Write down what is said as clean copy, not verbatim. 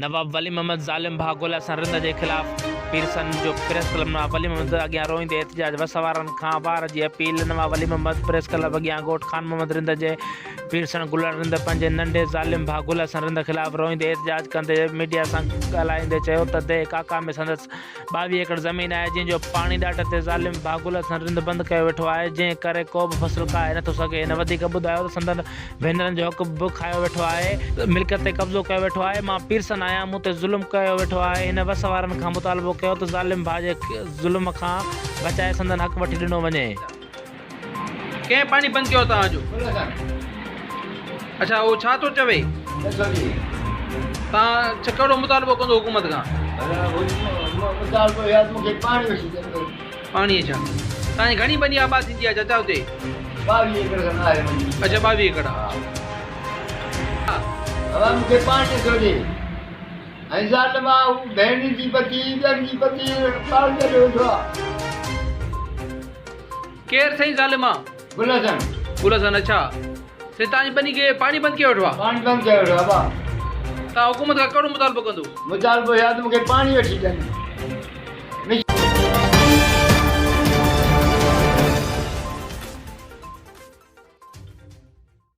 नवाब वली मोहम्मद ज़ालिम भागोला सरंद के खिलाफ पीरसन जो प्रेस क्लब नवाब वली मोहम्मद अॻियां रोईंदे एहतजाज वसवारनि खां वार जी अपील। नवाब वली मोहम्मद प्रेस क्लब अॻियां ॻोठ खान मोहम्मद रिंद जे पीरसन गुलर रिंद पंहिंजे नंढे ज़ालिम भागोला सरंद खिलाफ रोईंदे एहतजाज कंदे मीडिया सां ॻाल्हाईंदे चयो त दे काका में संदसि 22 एकड़ ज़मीन आहे जंहिंजो पाणी ॾाट ते ज़ालिम भागोला सरंद बंदि कयो वेठो आहे, जंहिं करे को बि फ़सुलु खाए नथो सघे। हिन वधीक ॿुधायो त संदन भेनरनि जो हक़ बि खायो वेठो आहे, मिल्कियत ते कब्ज़ो कयो वेठो आहे। मां पीरसन आहियां, मूं ते ज़ुल्म कयो वेठो आहे। हिन वसवारनि खां मुतालबो कयो त ज़ालिम भाउ जे ज़ुल्म खां बचाए संदन हक़ वठी ॾिनो वञे। कंहिं पाणी बंदि कयो तव्हांजो? अच्छा, उहो छा थो चवे? तव्हां कहिड़ो मुतालबो कंदो हुकूमत खां? पाणी अच्छा, तव्हांजी घणी बनी आबाद थींदी आहे चाचा हुते? 22 एकड़ अच्छा, 22 एकड़। मूंखे पाणी थो ॾे ऐं ज़ाल मां भेण जी पती ॿियनि जी पती पाल करे वेठो आहे। केरु साईं ज़ालिमा? गुलसन। अच्छा, से तव्हांजी बनी खे पाणी बंदि कयो वेठो आहे? पाणी बंदि कयो वेठो आहे। तव्हां हुकूमत खां कहिड़ो मुतालबो कंदो? मुतालबो या त मूंखे पाणी वठी ॾियनि।